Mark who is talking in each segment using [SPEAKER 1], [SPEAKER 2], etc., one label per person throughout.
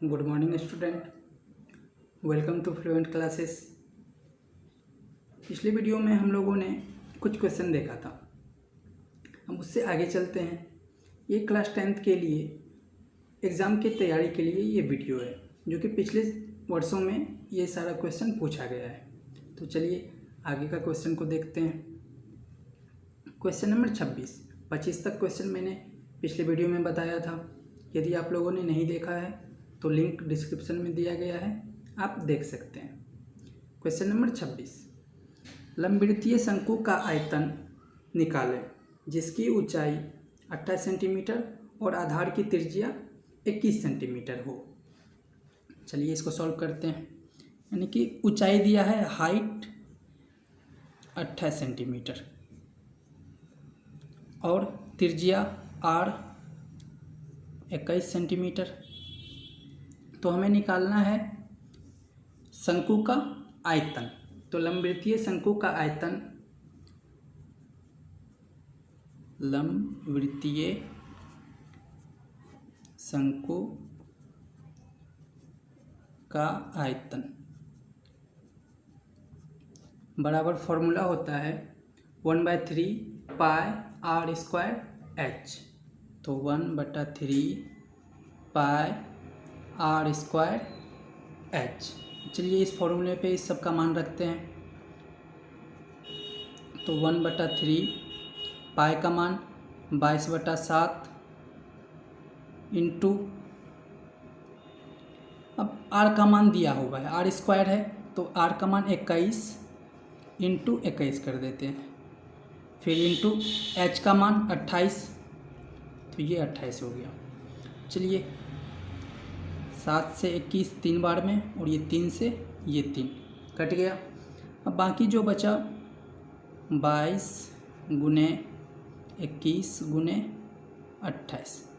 [SPEAKER 1] Good morning student, welcome to fluent classes. पिछले video में हम लोगों ने कुछ क्वेश्चन देखा था। हम उससे आगे चलते हैं। ये क्लास 10th के लिए एग्ज़ाम की तैयारी के लिए ये वीडियो है, जो कि पिछले वर्षों में ये सारा क्वेश्चन पूछा गया है। तो चलिए आगे का क्वेश्चन को देखते हैं। क्वेश्चन नंबर 25 तक क्वेश्चन मैंने पिछले वीडियो में बताया था। यदि आप लोगों ने नहीं देखा है तो लिंक डिस्क्रिप्शन में दिया गया है, आप देख सकते हैं। क्वेश्चन नंबर 26, लंबवृत्तीय शंकु का आयतन निकालें जिसकी ऊंचाई 28 सेंटीमीटर और आधार की त्रिज्या 21 सेंटीमीटर हो। चलिए इसको सॉल्व करते हैं। यानी कि ऊंचाई दिया है, हाइट 28 सेंटीमीटर और त्रिज्या r 21 सेंटीमीटर। तो हमें निकालना है शंकु का आयतन। तो लंबवृत्तीय शंकु का आयतन, लंबवृत्तीय शंकु का आयतन बराबर फॉर्मूला होता है 1/3 पाई r स्क्वायर h। तो 1/3 पाई r स्क्वायर h। चलिए इस फॉर्मूले पे इस सब का मान रखते हैं। तो 1/3 पाई का मान 22/7 इंटू, अब r का मान दिया हुआ है, r स्क्वायर है तो r का मान 21 इंटू 21 कर देते हैं, फिर इंटू h का मान 28, तो ये 28 हो गया। चलिए 7 से 21 3 बार में, और ये 3 से ये 3 कट गया। अब बाकी जो बचा 22 गुने 21 गुने 28,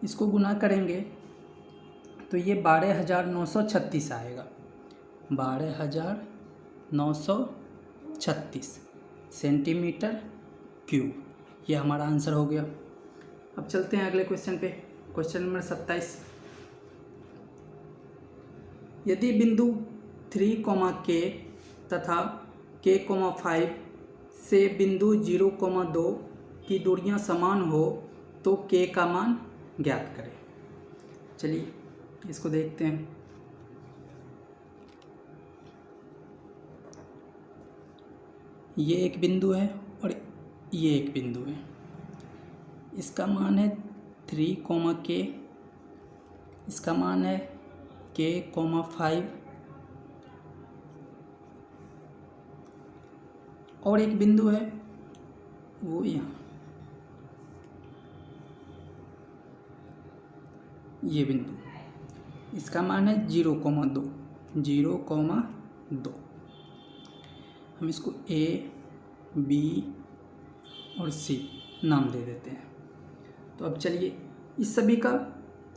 [SPEAKER 1] इसको गुना करेंगे तो ये 12,936 आएगा। 12,936 सेंटीमीटर क्यूब, ये हमारा आंसर हो गया। अब चलते हैं अगले क्वेश्चन पे। क्वेश्चन नंबर 27, यदि बिंदु 3, K तथा K, 5 से बिंदु 0, 2 की दूरियां समान हो तो K का मान ज्ञात करें। चलिए इसको देखते हैं। ये एक बिंदु है और ये एक बिंदु है। इसका मान है 3, K, इसका मान है K, 5 और एक बिंदु है वो यहाँ, ये बिंदु, इसका मान है 0, 2। हम इसको A, B और C नाम दे देते हैं। तो अब चलिए इस सभी का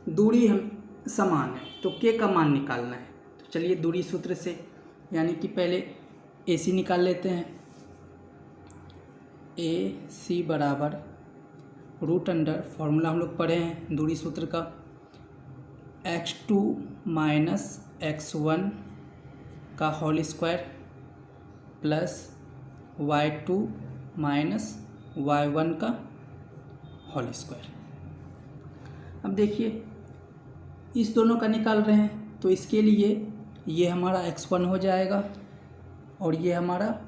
[SPEAKER 1] दूरी हम समान है तो K का मान निकालना है। तो चलिए दूरी सूत्र से, यानी कि पहले AC निकाल लेते हैं। AC बराबर रूट अंडर, फॉर्मूला हम लोग पढ़े हैं दूरी सूत्र का, x2 माइनस x1 का whole square plus y2 minus y1 का होल स्क्वायर। अब देखिए इस दोनों का निकाल रहे हैं तो इसके लिए ये हमारा x1 हो जाएगा और ये हमारा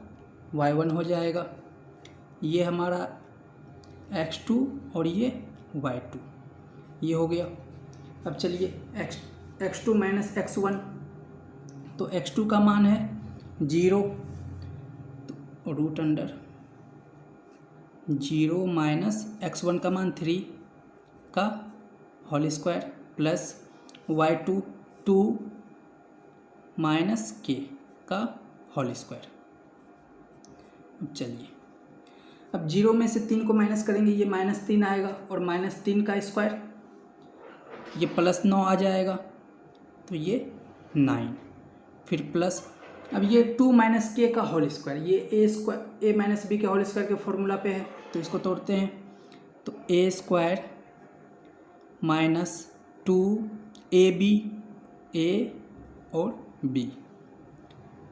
[SPEAKER 1] y1 हो जाएगा, ये हमारा x2 और ये y2, ये हो गया। अब चलिए x2 माइनस x1, तो x2 का मान है 0, तो रूट अंडर 0 माइनस x1 का मान 3 का whole square plus y2 2 minus k का होल स्क्वायर। अब चलिए, अब 0 में से 3 को माइनस करेंगे, ये -3 आएगा और -3 का स्क्वायर, ये +9 आ जाएगा, तो ये 9, फिर प्लस, अब ये 2 माइनस k का होल स्क्वायर, ये a माइनस b के होल स्क्वायर के फॉर्मूला पे है, तो इसको तोड़ते हैं। तो a स्क्वायर माइनस 2ab ए और बी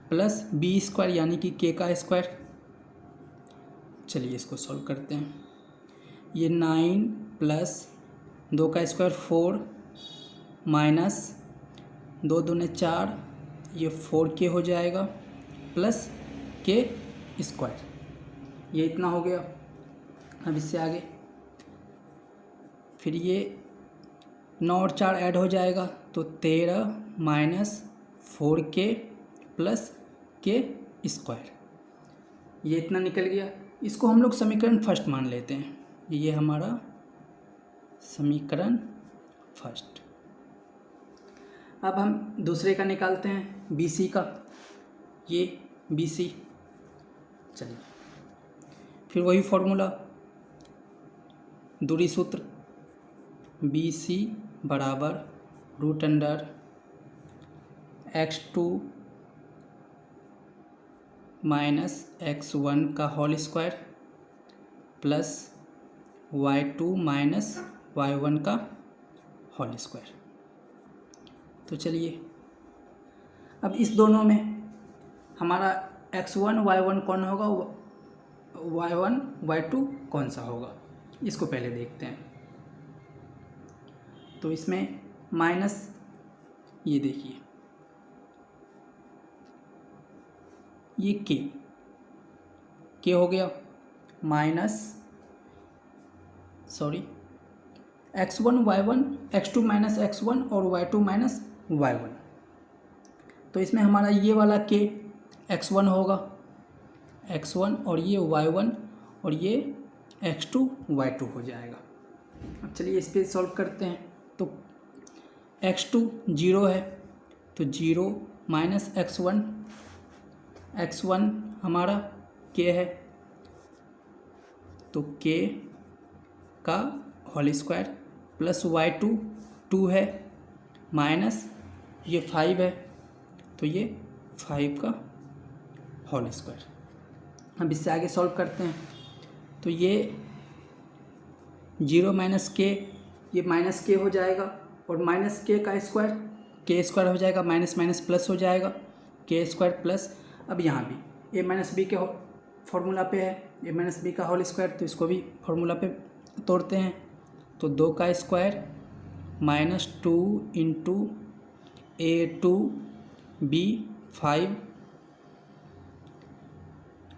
[SPEAKER 1] प्लस बी स्क्वायर यानी कि के का स्क्वायर। चलिए इसको सॉल्व करते हैं। ये 9 प्लस 2 का स्क्वायर 4 माइनस 2 दूने 4, ये 4k हो जाएगा प्लस के स्क्वायर, ये इतना हो गया। अब इससे आगे फिर ये 9 और 4 ऐड हो जाएगा तो 13 minus 4k plus k square, ये इतना निकल गया। इसको हम लोग समीकरण फर्स्ट मान लेते हैं। ये हमारा समीकरण फर्स्ट। अब हम दूसरे का निकालते हैं, BC का। ये BC, चलिए फिर वही फॉर्मूला, दूरी सूत्र, BC बराबर root under x2 minus x1 का whole square plus y2 minus y1 का होल स्क्वायर। तो चलिए अब इस दोनों में हमारा x1 y1 कौन होगा, y1 y2 कौन सा होगा, इसको पहले देखते हैं। तो इसमें माइनस, ये देखिए ये के हो गया minus x1 y1 x2 minus x1 और y2 माइनस y1। तो इसमें हमारा ये वाला के x1 होगा x1 और ये y1 और ये x2 y2 हो जाएगा। अब चलिए इस पर सॉल्व करते हैं। तो x2 0 है तो 0 माइनस x1 हमारा k है तो k का होल स्क्वायर प्लस y2 2 है माइनस ये 5 है तो ये 5 का होल स्क्वायर। अब इससे आगे सॉल्व करते हैं। तो ये 0 माइनस के, ये माइनस के हो जाएगा और माइनस के का स्क्वायर, के स्क्वायर हो जाएगा, माइनस माइनस प्लस हो जाएगा, के स्क्वायर प्लस। अब यहाँ भी a माइनस बी के फॉर्मूला पे है, a माइनस बी का होल स्क्वायर, तो इसको भी फॉर्मूला पे तोड़ते हैं। तो 2 का square minus 2 into a2 b5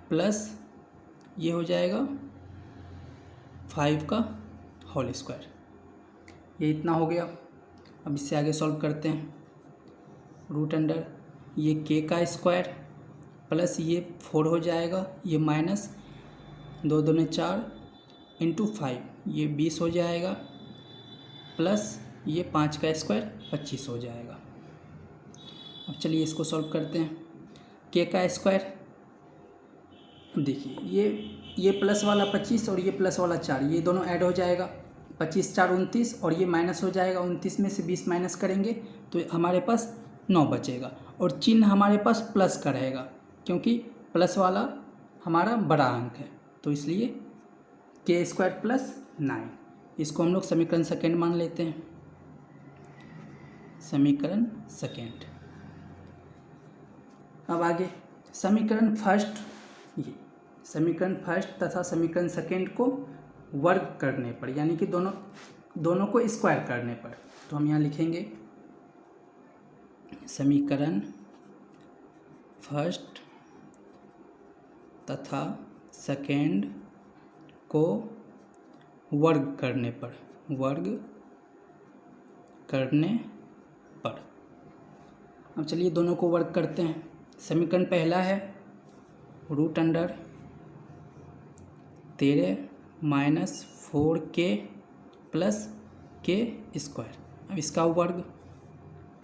[SPEAKER 1] plus ये हो जाएगा 5 का होल स्क्वायर, ये इतना हो गया। अब इससे आगे सॉल्व करते हैं। रूट अंडर ये के का स्क्वायर प्लस ये 4 हो जाएगा, ये माइनस 2 दूने 4 इंटू 5, ये 20 हो जाएगा प्लस ये 5 का स्क्वायर 25 हो जाएगा। अब चलिए इसको सॉल्व करते हैं। के का स्क्वायर, देखिए ये प्लस वाला 25 और ये प्लस वाला 4, ये दोनों ऐड हो जाएगा, 25 4 29 और ये माइनस हो जाएगा, 29 में से 20 माइनस करेंगे तो हमारे पास 9 बचेगा और चिन्ह हमारे पास प्लस का रहेगा क्योंकि प्लस वाला हमारा बड़ा अंक है, तो इसलिए के स्क्वायर प्लस 9। इसको हम लोग समीकरण सेकेंड मान लेते हैं, समीकरण सेकेंड। अब आगे समीकरण फर्स्ट, ये समीकरण फर्स्ट तथा समीकरण सेकेंड को वर्ग करने पर, यानी कि दोनों को स्क्वायर करने पर, तो हम यहाँ लिखेंगे समीकरण फर्स्ट तथा सेकेंड को वर्ग करने पर, अब चलिए दोनों को वर्ग करते हैं। समीकरण पहला है root under 13 minus 4k plus k square, अब इसका वर्ग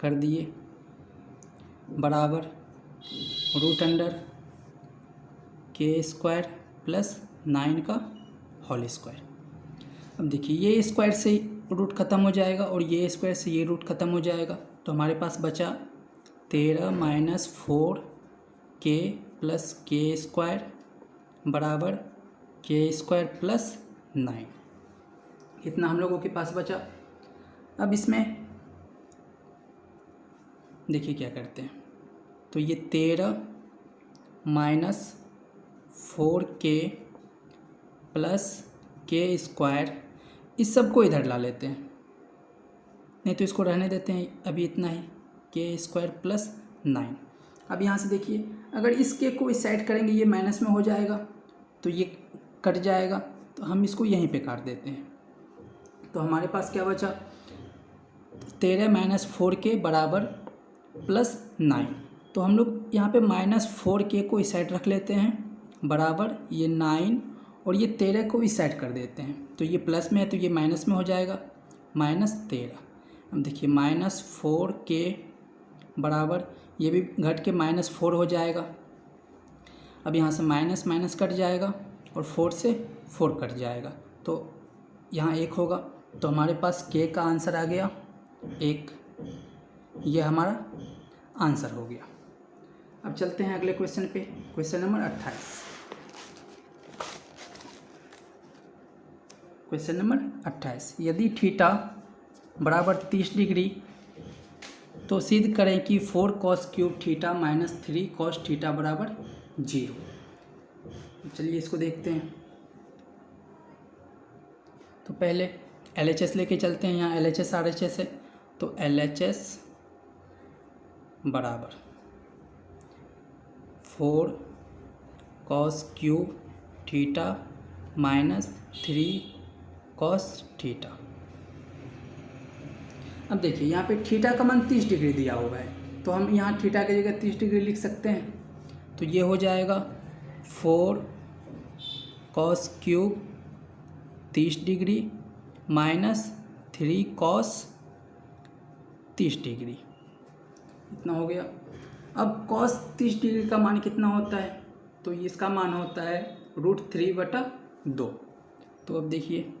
[SPEAKER 1] कर दिए बराबर root under k square plus 9 का होल स्क्वायर। अब देखिए ये स्क्वायर से रूट ख़त्म हो जाएगा और ये स्क्वायर से ये रूट ख़त्म हो जाएगा, तो हमारे पास बचा 13 minus 4k plus k square बराबर के स्क्वायर प्लस 9, इतना हम लोगों के पास बचा। अब इसमें देखिए क्या करते हैं, तो ये 13 minus 4k plus k square, इस सब को इधर ला लेते हैं, नहीं तो इसको रहने देते हैं अभी इतना ही, के स्क्वायर प्लस 9। अब यहाँ से देखिए, अगर इस के को इस साइड करेंगे ये माइनस में हो जाएगा, तो ये कट जाएगा, तो हम इसको यहीं पे काट देते हैं। तो हमारे पास क्या बचा, 13 माइनस 4k बराबर प्लस 9। तो हम लोग यहाँ पे माइनस 4k को इस साइड रख लेते हैं, बराबर ये 9, और ये 13 को इस साइड कर देते हैं, तो ये प्लस में है तो ये माइनस में हो जाएगा, -13। अब देखिए -4k बराबर, ये भी घट के -4 हो जाएगा। अब यहाँ से माइनस माइनस कट जाएगा और 4 से 4 कट जाएगा, तो यहाँ 1 होगा। तो हमारे पास k का आंसर आ गया 1, ये हमारा आंसर हो गया। अब चलते हैं अगले क्वेश्चन पे, क्वेश्चन नंबर 28। क्वेश्चन नंबर 28, यदि थीटा बराबर 30 डिग्री तो सिद्ध करें कि 4 cos cube theta minus 3 cos theta बराबर 0। चलिए इसको देखते हैं। तो पहले LHS लेके चलते हैं, यहाँ LHS RHS है, तो LHS बराबर 4 cos cube theta minus 3 cos theta. अब देखिए यहाँ पे थीटा का मान 30 डिग्री दिया हुआ है, तो हम यहाँ थीटा की जगह 30 डिग्री लिख सकते हैं। तो ये हो जाएगा 4 cos cube 30 degree minus 3 cos 30 degree, इतना हो गया। अब cos 30 डिग्री का मान कितना होता है, तो इसका मान होता है √3/2। तो अब देखिए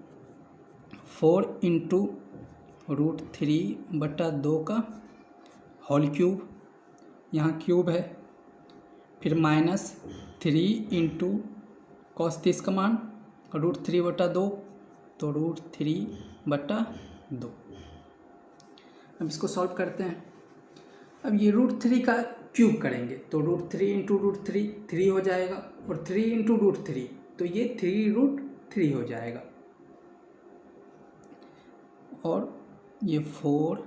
[SPEAKER 1] 4 इंटू √3/2 का होल क्यूब, यहाँ क्यूब है, फिर -3 इंटू cos 30 का मान √3/2, तो √3/2। अब इसको सॉल्व करते हैं। अब ये √3 का क्यूब करेंगे तो √3 इंटू √3 3 हो जाएगा, और 3 इंटू √3 तो ये 3√3 हो जाएगा, और ये 4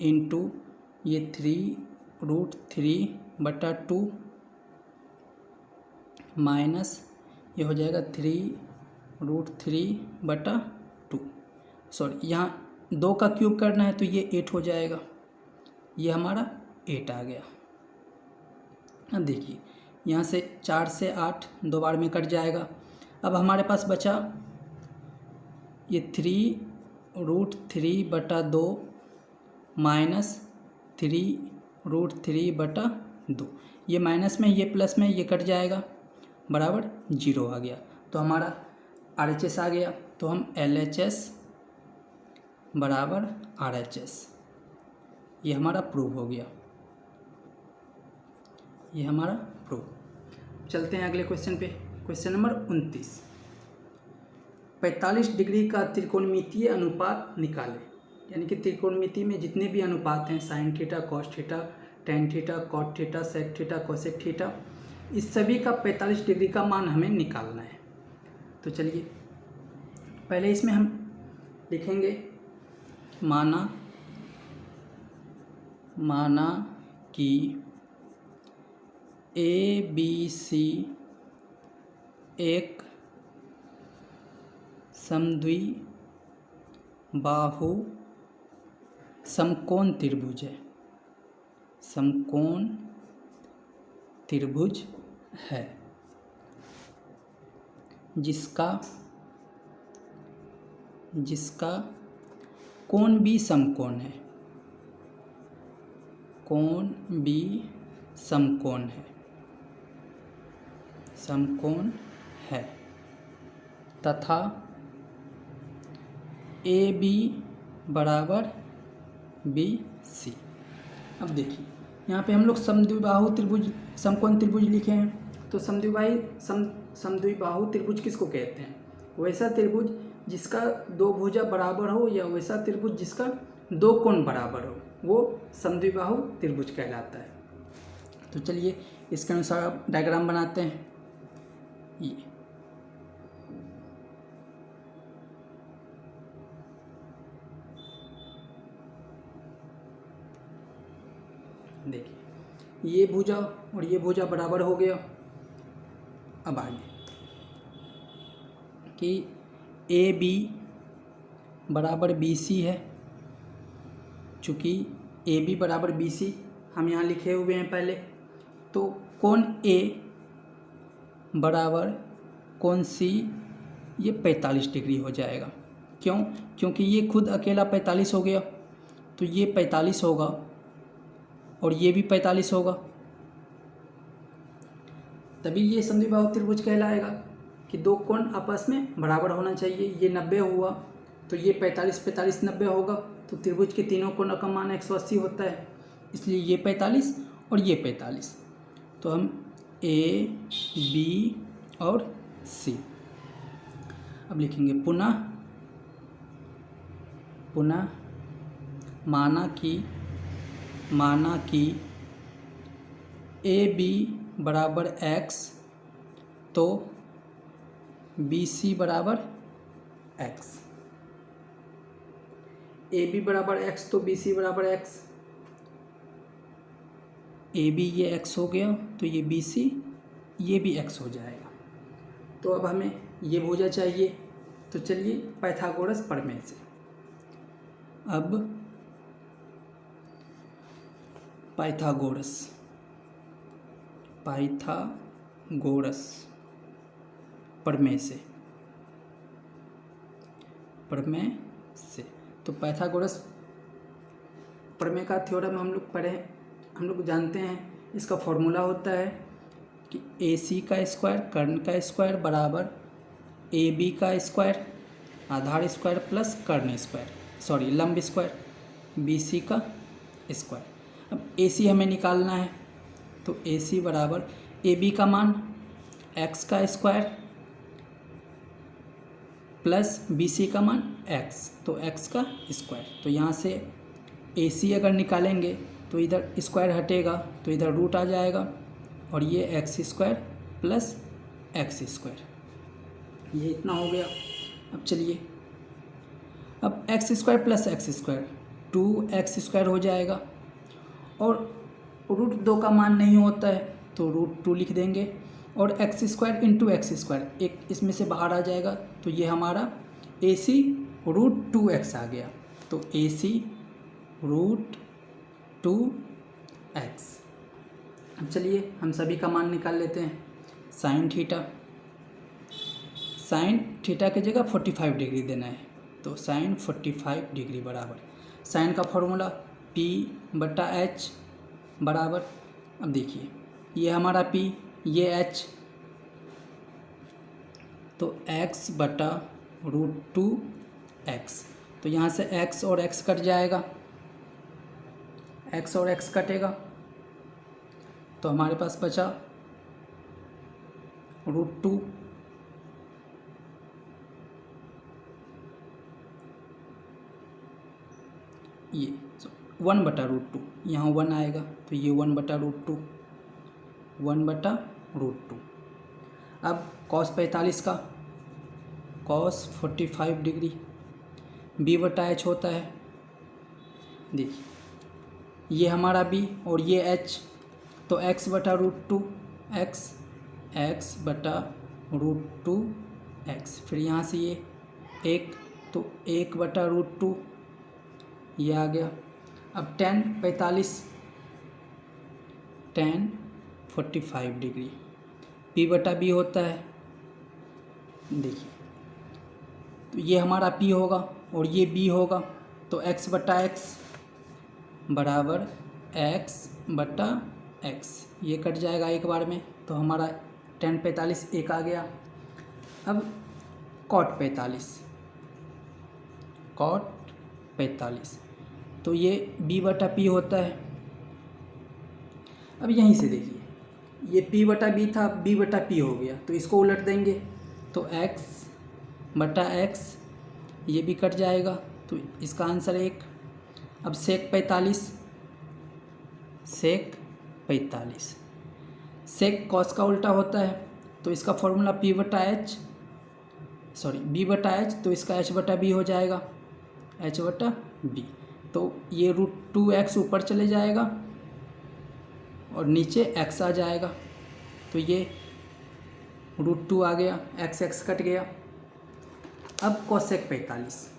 [SPEAKER 1] इंटू ये 3√3/2 माइनस ये हो जाएगा 3√3/2। सॉरी, यहाँ 2 का क्यूब करना है तो ये 8 हो जाएगा, ये हमारा 8 आ गया। अब देखिए यहाँ से 4 से 8 2 बार में कट जाएगा। अब हमारे पास बचा ये 3√3/2 माइनस 3√3/2, ये माइनस में ये प्लस में ये कट जाएगा, बराबर 0 आ गया। तो हमारा RHS आ गया, तो हम LHS बराबर RHS, ये हमारा प्रूव हो गया, ये हमारा प्रूव। चलते हैं अगले क्वेश्चन पे, क्वेश्चन नंबर 29। 45 डिग्री का त्रिकोणमितीय अनुपात निकालें, यानी कि त्रिकोणमिति में जितने भी अनुपात हैं, sine theta, cos theta, tan theta, cot theta, sec theta, cosec theta, इस सभी का 45 डिग्री का मान हमें निकालना है। तो चलिए पहले इसमें हम लिखेंगे माना कि ABC एक समद्विबाहु समकोण त्रिभुज है, समकोण त्रिभुज है, जिसका कोण भी समकोण है, कोण भी समकोण है, तथा AB बराबर BC। अब देखिए यहाँ पे हम लोग समद्विबाहु त्रिभुज समकोण त्रिभुज लिखे हैं, तो समद्विबाहु त्रिभुज किसको कहते हैं? वैसा त्रिभुज जिसका दो भुजा बराबर हो या वैसा त्रिभुज जिसका दो कोण बराबर हो वो समद्विबाहु त्रिभुज कहलाता है। तो चलिए इसके अनुसार आप डायग्राम बनाते हैं। ये देखिए ये भुजा और ये भुजा बराबर हो गया। अब आगे कि ए बी बराबर बी सी है। चूँकि ए बी बराबर बी सी हम यहाँ लिखे हुए हैं पहले, तो कोण ए बराबर कोण सी ये 45 डिग्री हो जाएगा। क्यों? क्योंकि ये खुद अकेला 45 हो गया, तो ये 45 होगा और ये भी 45 होगा, तभी ये समद्विबाहु त्रिभुज कहलाएगा कि दो कोण आपस में बराबर होना चाहिए। ये 90 हुआ तो ये 45 45 90 होगा, तो त्रिभुज के तीनों कोणों का मान 180 होता है, इसलिए ये 45 और ये 45। तो हम ए बी और सी अब लिखेंगे। पुनः माना कि ए बी बराबर x तो बी सी बराबर x। ए बी बराबर x तो बी सी बराबर x। ए बी ये x हो गया तो ये बी सी ये भी x हो जाएगा। तो अब हमें ये भुजा चाहिए, तो चलिए पाइथागोरस प्रमेय से अब पाइथागोरस प्रमेय से तो पाइथागोरस प्रमेय का थ्योरम हम लोग जानते हैं। इसका फॉर्मूला होता है कि ए सी का स्क्वायर कर्ण का स्क्वायर बराबर ए बी का स्क्वायर आधार स्क्वायर प्लस कर्ण स्क्वायर लंब स्क्वायर बी सी का स्क्वायर। अब ए सी हमें निकालना है, तो ए सी बराबर ए बी का मान एक्स का स्क्वायर प्लस बी सी का मान एक्स, तो एक्स का स्क्वायर। तो यहाँ से ए सी अगर निकालेंगे तो इधर स्क्वायर हटेगा तो इधर रूट आ जाएगा और ये x square plus x square, ये इतना हो गया। अब चलिए अब x square plus x square 2x square हो जाएगा और रूट 2 का मान नहीं होता है तो रूट 2 लिख देंगे और x square into x square एक इसमें से बाहर आ जाएगा, तो ये हमारा ए सी रूट 2x आ गया। तो ए सी रूट 2x। अब चलिए हम सभी का मान निकाल लेते हैं। साइन थीटा की जगह 45 डिग्री देना है, तो साइन 45 डिग्री बराबर साइन का फॉर्मूला P/H बराबर, अब देखिए ये हमारा P ये H, तो x/√2x। तो यहाँ से x और x कट जाएगा, x और x कटेगा तो हमारे पास बचा √2 ये 1/√2, यहाँ 1 आएगा तो ये 1/√2 1/√2। अब cos 45 का cos 45 डिग्री B/H होता है। देखिए ये हमारा B और ये H, तो x/√2 x/√2x। फिर यहाँ से ये 1 तो 1/√2 ये आ गया। अब tan 45 डिग्री P/B होता है। देखिए तो ये हमारा P होगा और ये B होगा, तो x/x बराबर x/x, ये कट जाएगा एक बार में, तो हमारा tan 45 एक आ गया। अब cot 45 तो ये B/P होता है। अब यहीं से देखिए ये P/B था B/P हो गया, तो इसको उलट देंगे तो x/x ये भी कट जाएगा, तो इसका आंसर 1। अब सेक 45, सेक 45, सेक कॉस का उल्टा होता है, तो इसका फॉर्मूला बी बटा एच, तो इसका एच बटा बी हो जाएगा, एच बटा बी। तो ये √2x ऊपर चले जाएगा और नीचे x आ जाएगा, तो ये √2 आ गया, x कट गया। अब कॉसेक 45,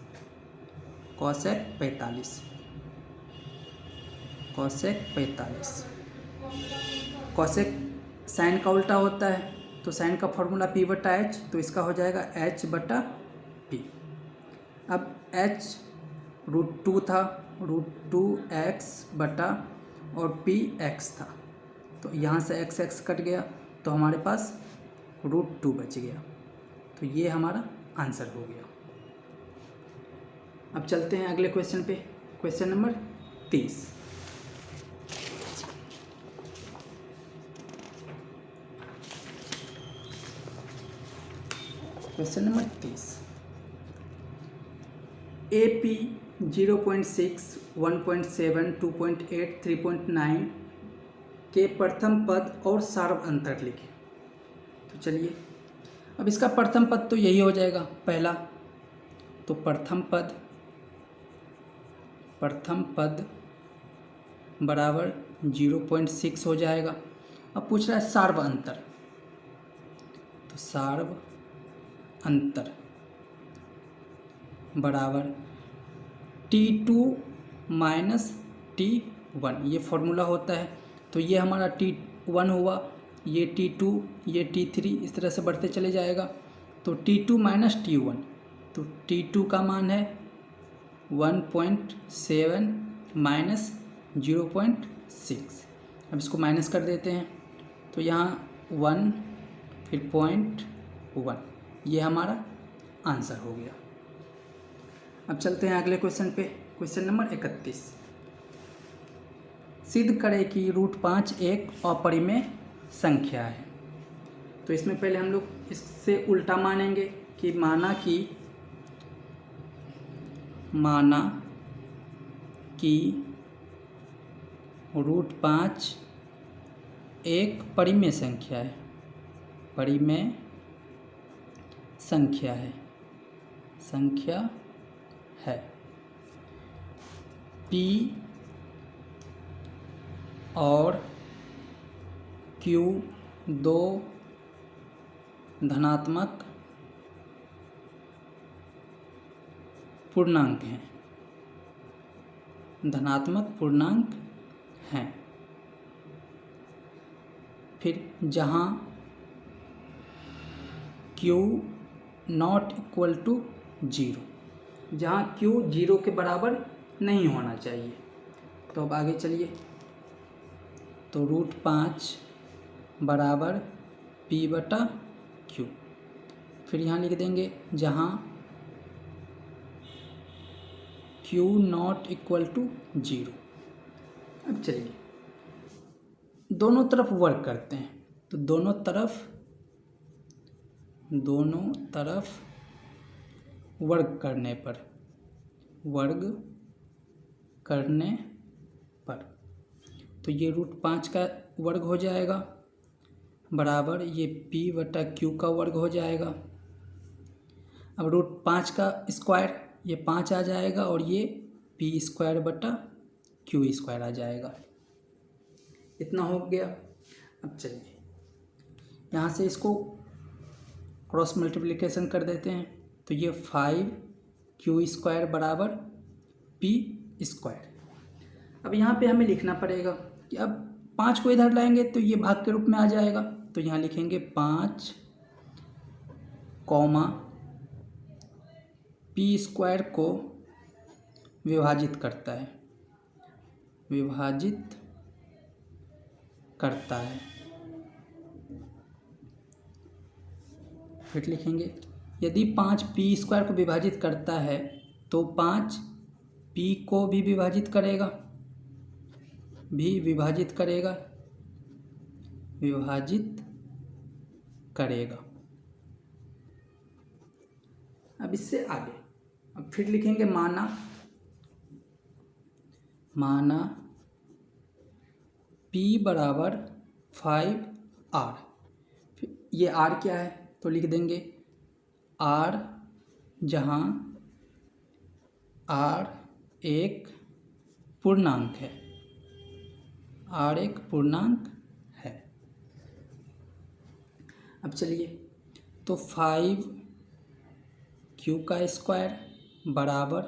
[SPEAKER 1] कॉसेक साइन का उल्टा होता है, तो साइन का फॉर्मूला p बटा एच, तो इसका हो जाएगा h बटा p। अब h √2 था, √2x बटा और p x था, तो यहाँ से x कट गया, तो हमारे पास √2 बच गया, तो ये हमारा आंसर हो गया। अब चलते हैं अगले क्वेश्चन पे, question number 30। Question number 30, AP 0.6, 1.7, 2.8, 3.9 के प्रथम पद और सार्व अंतर लिखें। तो चलिए, अब इसका प्रथम पद तो यही हो जाएगा पहला, तो प्रथम पद बराबर 0.6 हो जाएगा। अब पूछ रहा है सार्व अंतर, तो सार्व अंतर बराबर T2 माइनस T1, ये फॉर्मूला होता है। तो ये हमारा T1 हुआ, ये T2, ये T3, इस तरह से बढ़ते चले जाएगा। तो T2 माइनस T1, तो T2 का मान है 1.7 माइनस 0.6। अब इसको माइनस कर देते हैं, तो यहाँ 1 फिर 0.1, ये हमारा आंसर हो गया। अब चलते हैं अगले क्वेश्चन पे, क्वेश्चन नंबर 31। सिद्ध करें कि √5 एक अपरिमेय संख्या है। तो इसमें पहले हम लोग इससे उल्टा मानेंगे कि माना कि √5 एक परिमेय संख्या है, P और Q दो धनात्मक पूर्णांक हैं, फिर जहाँ Q नॉट इक्वल टू 0, जहाँ Q 0 के बराबर नहीं होना चाहिए। तो अब आगे चलिए, तो √5 बराबर P बटा Q, फिर यहाँ लिख देंगे जहाँ Q नॉट इक्वल टू 0। अब चलिए दोनों तरफ वर्क करते हैं, तो दोनों तरफ वर्ग करने पर तो ये √5 का वर्ग हो जाएगा बराबर ये P बटा Q का वर्ग हो जाएगा। अब √5 का स्क्वायर ये 5 आ जाएगा और ये P² बटा Q² आ जाएगा। इतना हो गया। अब चलिए यहाँ से इसको क्रॉस मल्टीप्लिकेशन कर देते हैं, तो ये 5Q² बराबर P²। अब यहाँ पे हमें लिखना पड़ेगा कि अब 5 को इधर लाएंगे तो ये भाग के रूप में आ जाएगा, तो यहाँ लिखेंगे 5, P² को विभाजित करता है, फिर लिखेंगे यदि 5 P² को विभाजित करता है तो 5 P को भी विभाजित करेगा। अब इससे आगे अब फिर लिखेंगे माना P बराबर 5R। ये R क्या है तो लिख देंगे R, जहाँ R एक पूर्णांक है, R एक पूर्णांक है। अब चलिए, तो 5Q का स्क्वायर बराबर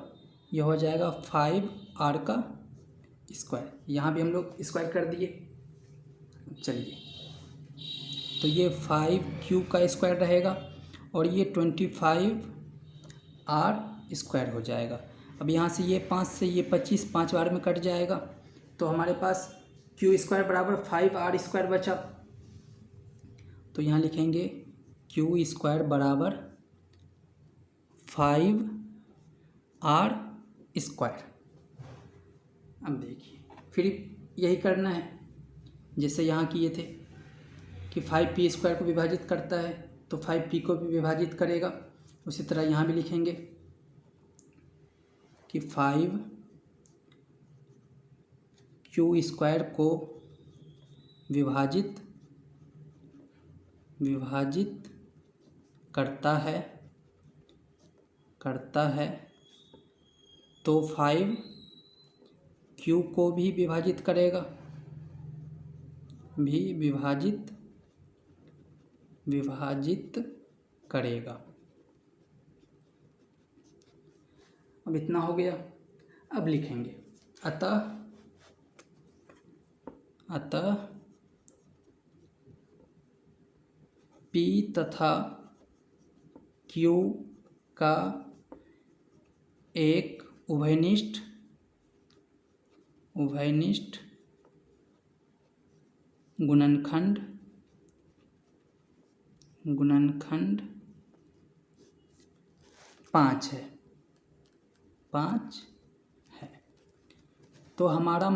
[SPEAKER 1] यह हो जाएगा 5R का स्क्वायर। यहाँ भी हम लोग स्क्वायर कर दिए। चलिए, तो ये 5Q का स्क्वायर रहेगा और ये 25R स्क्वायर हो जाएगा। अब यहाँ से ये 5 से ये 25 5 बार में कट जाएगा, तो हमारे पास Q स्क्वायर बराबर 5R स्क्वायर बचा। तो यहाँ लिखेंगे Q स्क्वायर बराबर 5R स्क्वायर। अब देखिए, फिर यही करना है जैसे यहाँ किए थे कि 5P स्क्वायर को विभाजित करता है तो 5P को भी विभाजित करेगा। उसी तरह यहाँ भी लिखेंगे कि 5Q स्क्वायर को विभाजित करता है तो 5Q को भी विभाजित करेगा, विभाजित करेगा। अब इतना हो गया। अब लिखेंगे अतः P तथा Q का एक उभयनिष्ठ गुणनखंड 5 है। तो हमारा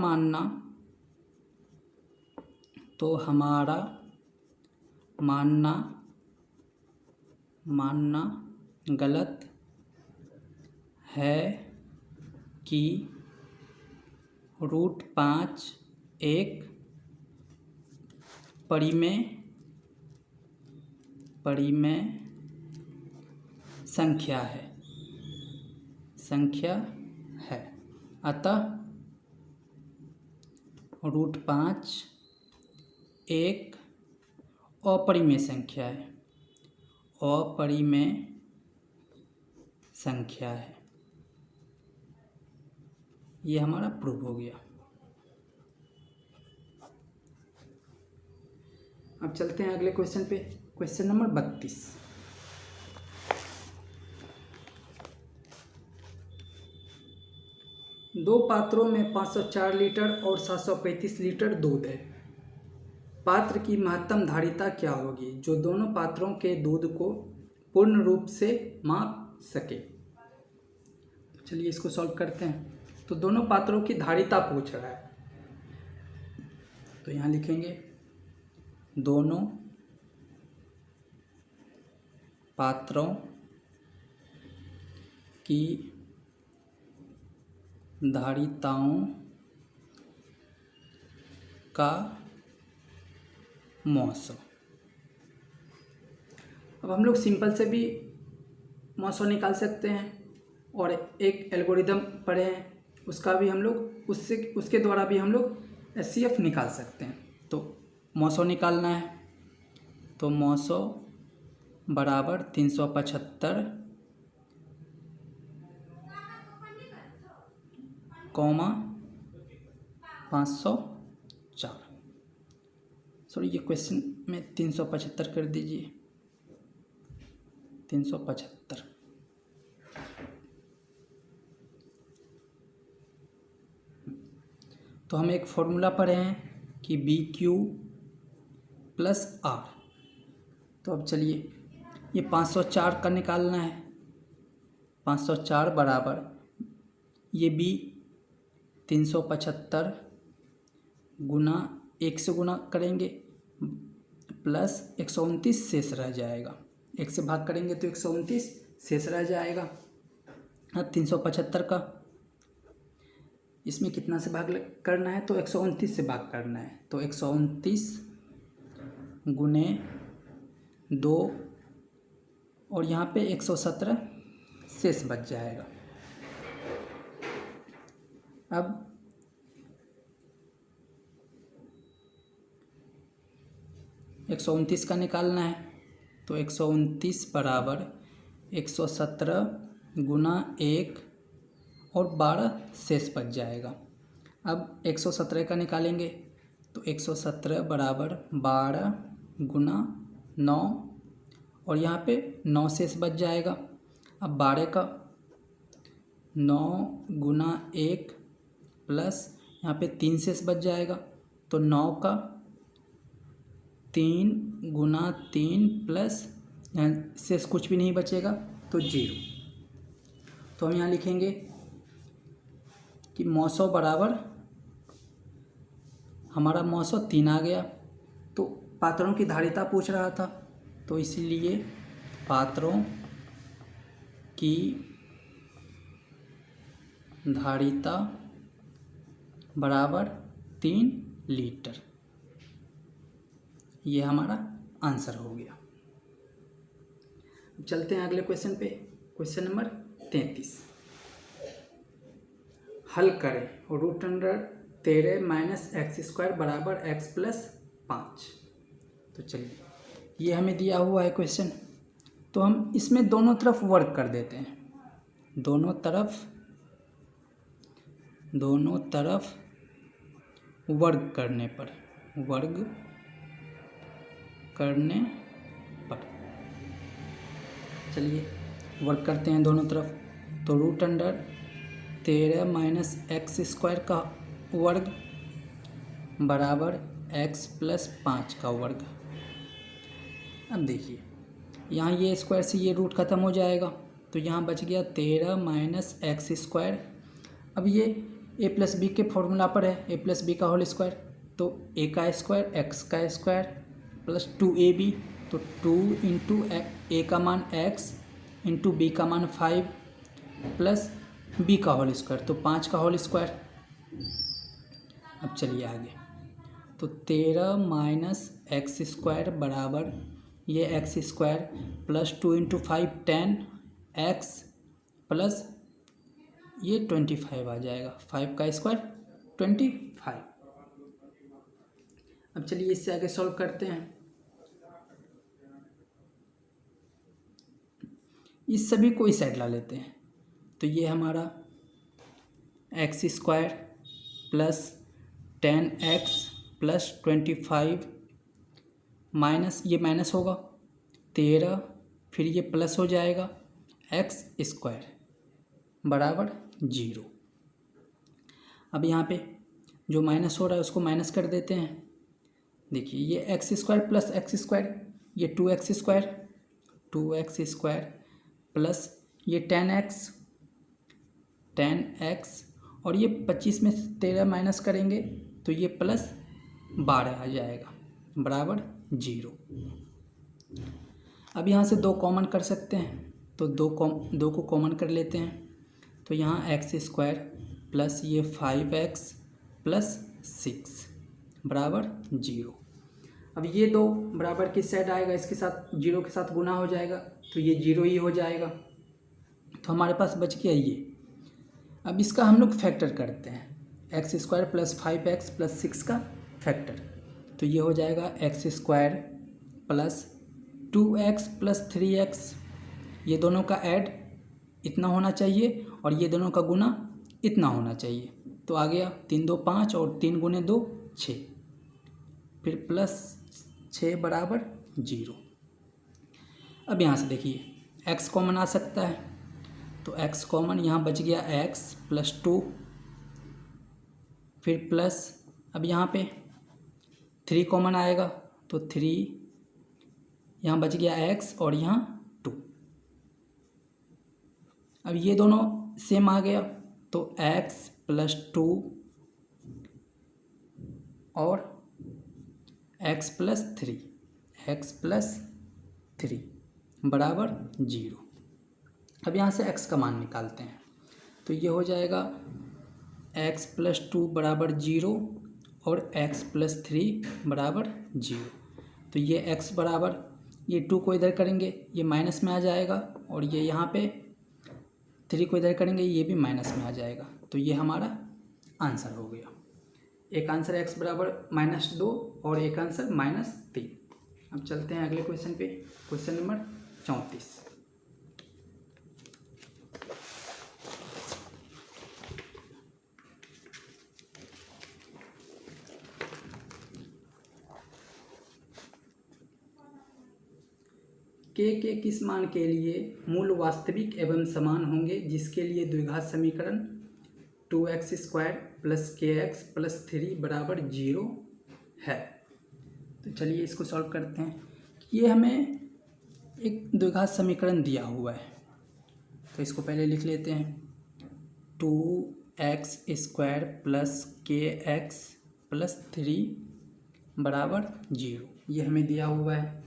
[SPEAKER 1] मानना गलत है कि √5 एक परिमेय संख्या है। अतः √5 एक अपरिमेय संख्या है। ये हमारा प्रूव हो गया। अब चलते हैं अगले क्वेश्चन पे, क्वेश्चन नंबर 32। दो पात्रों में 504 लीटर और 735 लीटर दूध है। पात्र की महत्तम धारिता क्या होगी जो दोनों पात्रों के दूध को पूर्ण रूप से माप सके। तो चलिए इसको सॉल्व करते हैं। तो दोनों पात्रों की धारिता पूछ रहा है, तो यहाँ लिखेंगे दोनों पात्रों की धारिताओं का मौसम। अब हम लोग सिंपल से भी मौसम निकाल सकते हैं और एक एल्गोरिदम पढ़े हैं उसका भी हम लोग उसके द्वारा भी हम लोग HCF निकाल सकते हैं। तो मौसम निकालना है, तो मौसम बराबर 375 कौमा 504। सॉरी, ये क्वेश्चन में 375 कर दीजिए, 375। तो हम एक फॉर्मूला पढ़े हैं कि BQ + R। तो अब चलिए ये 504 का निकालना है। 504 बराबर ये B 375 गुना 1 से गुना करेंगे प्लस 129 शेष रह जाएगा। 1 से भाग करेंगे तो 129 शेष रह जाएगा। अब 375 का इसमें कितना से भाग करना है, तो 129 से भाग करना है। तो 129 गुने 2 और यहाँ पे 117 शेष बच जाएगा। अब 129 का निकालना है, तो 129 बराबर 117 गुना 1 और 12 शेष बच जाएगा। अब 117 का निकालेंगे, तो 117 बराबर 12 गुना 9 और यहाँ पे 9 शेष बच जाएगा। अब 12 का 9 गुना 1 प्लस यहाँ पे 3 शेष बच जाएगा, तो 9 का 3 गुना 3 प्लस यहाँ शेष कुछ भी नहीं बचेगा तो 0। तो हम यहाँ लिखेंगे कि मौसौ बराबर हमारा मौसौ 3 आ गया। तो पात्रों की धारिता पूछ रहा था, तो इसलिए पात्रों की धारिता बराबर 3 लीटर। ये हमारा आंसर हो गया। चलते हैं अगले क्वेश्चन पे। क्वेश्चन नंबर 33 हल करें। √13 माइनस एक्स स्क्वायर बराबर x प्लस 5। तो चलिए, ये हमें दिया हुआ है क्वेश्चन, तो हम इसमें दोनों तरफ वर्क कर देते हैं। दोनों तरफ वर्ग करने पर चलिए वर्क करते हैं दोनों तरफ। तो √13 माइनस एक्स स्क्वायर का वर्ग बराबर x प्लस 5 का वर्ग। अब देखिए, यहाँ ये स्क्वायर से ये रूट ख़त्म हो जाएगा, तो यहाँ बच गया 13 माइनस एक्स स्क्वायर। अब ये a प्लस बी के फॉर्मूला पर है, a प्लस बी का होल स्क्वायर, तो a का स्क्वायर x का स्क्वायर प्लस 2ab, तो 2 इंटू a का मान x इंटू b का मान 5 प्लस b का होल स्क्वायर, तो 5 का होल स्क्वायर। अब चलिए आगे, तो 13 माइनस एक्स स्क्वायर बराबर ये x square plus 2 into 5 10x plus ये 25 आ जाएगा। 5 का स्क्वायर 25। अब चलिए इससे आगे सॉल्व करते हैं। इस सभी को इस साइड ला लेते हैं, तो ये हमारा x square plus 10x plus 25 minus ये माइनस होगा 13, फिर ये प्लस हो जाएगा एक्स स्क्वायर बराबर 0। अब यहाँ पे जो माइनस हो रहा है उसको माइनस कर देते हैं। देखिए ये x square plus x square, ये 2x स्क्वायर प्लस ये 10x और ये 25 में 13 माइनस करेंगे तो ये प्लस 12 आ जाएगा बराबर 0। अब यहाँ से 2 कॉमन कर सकते हैं, तो 2 को कॉमन कर लेते हैं, तो यहाँ एक्स स्क्वायर प्लस ये 5x प्लस 6 बराबर 0। अब ये 2 बराबर किस साइड आएगा, इसके साथ 0 के साथ गुना हो जाएगा, तो ये 0 ही हो जाएगा। तो हमारे पास बच गया ये। अब इसका हम लोग फैक्टर करते हैं, x square plus 5x plus 6 का फैक्टर, तो ये हो जाएगा x square plus 2x plus 3x, ये दोनों का ऐड इतना होना चाहिए और ये दोनों का गुना इतना होना चाहिए। तो आ गया 3 2 5 और 3 गुने 2 6, फिर प्लस 6 बराबर 0। अब यहाँ से देखिए x कॉमन आ सकता है, तो x कॉमन यहाँ बच गया x प्लस 2, फिर प्लस अब यहाँ पे 3 कॉमन आएगा, तो 3 यहाँ बच गया x और यहाँ 2। अब ये दोनों सेम आ गया, तो x प्लस 2 और x प्लस 3 बराबर 0। अब यहाँ से x का मान निकालते हैं, तो ये हो जाएगा x+2 बराबर 0 और x+3 बराबर 0। तो ये x बराबर, ये 2 को इधर करेंगे ये माइनस में आ जाएगा, और ये यहाँ पे 3 को इधर करेंगे ये भी माइनस में आ जाएगा। तो ये हमारा आंसर हो गया। एक आंसर x बराबर -2 और एक आंसर -3। अब चलते हैं अगले क्वेश्चन पे, क्वेश्चन नंबर 34। के किस मान के लिए मूल वास्तविक एवं समान होंगे जिसके लिए द्विघात समीकरण 2x² + kx + 3 बराबर 0 है। तो चलिए इसको सॉल्व करते हैं। ये हमें एक द्विघात समीकरण दिया हुआ है, तो इसको पहले लिख लेते हैं। 2x² + kx + 3 बराबर 0, ये हमें दिया हुआ है।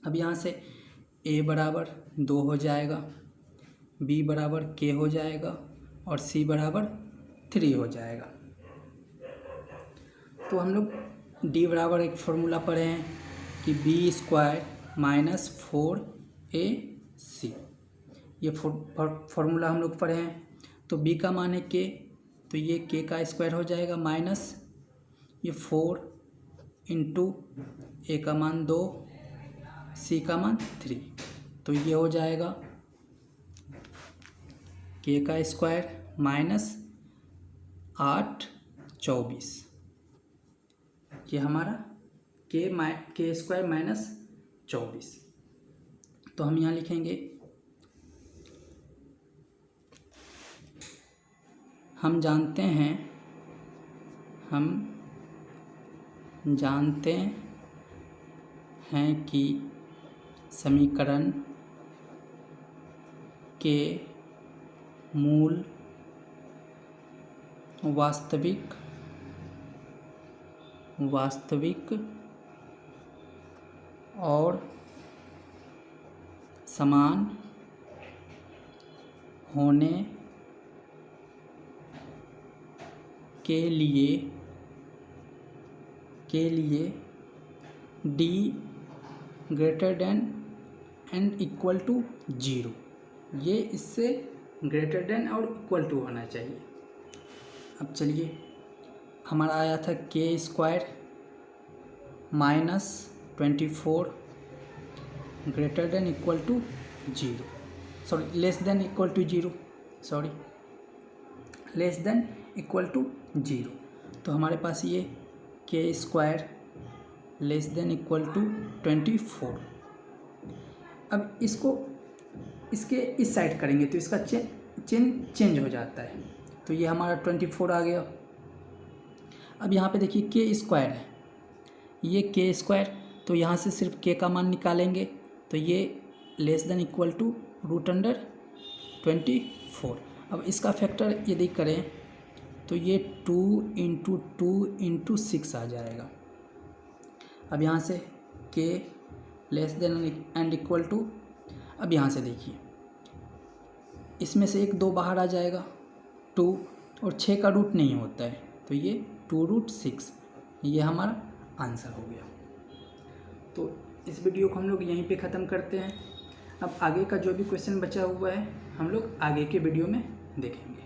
[SPEAKER 1] अब यहाँ से a बराबर 2 हो जाएगा, b बराबर k हो जाएगा और c बराबर 3 हो जाएगा। तो हम लोग d बराबर एक फॉर्मूला पढ़े हैं कि b² - 4ac, ये फॉर्मूला हम लोग पढ़े हैं। तो b का मान है k, तो ये k का स्क्वायर हो जाएगा माइनस ये 4 इंटू a का मान 2, c का मान 3। तो ये हो जाएगा k का स्क्वायर -8 24, ये हमारा k² - 24। तो हम यहाँ लिखेंगे हम जानते हैं कि समीकरण के मूल वास्तविक और समान होने के लिए d > 0, ये इससे ग्रेटर देन और इक्वल टू होना चाहिए। अब चलिए, हमारा आया था k² -24 greater than equal to 0, sorry less than equal to 0, sorry less than equal to 0। तो हमारे पास ये k² less than equal to 24। अब इसको इसके इस साइड करेंगे तो इसका चेंज हो जाता है। तो ये हमारा 24 आ गया। अब यहाँ पे देखिए k² है, ये k², तो यहाँ से सिर्फ k का मान निकालेंगे तो ये लेस देन इक्वल टू √24। अब इसका फैक्टर यदि करें तो ये 2 × 2 × 6 आ जाएगा। अब यहाँ से k less than and equal to, अब यहाँ से देखिए इसमें से 1 2 बाहर आ जाएगा 2, और 6 का रूट नहीं होता है तो ये 2√6, ये हमारा आंसर हो गया। तो इस वीडियो को हम लोग यहीं पे ख़त्म करते हैं। अब आगे का जो भी क्वेश्चन बचा हुआ है हम लोग आगे के वीडियो में देखेंगे।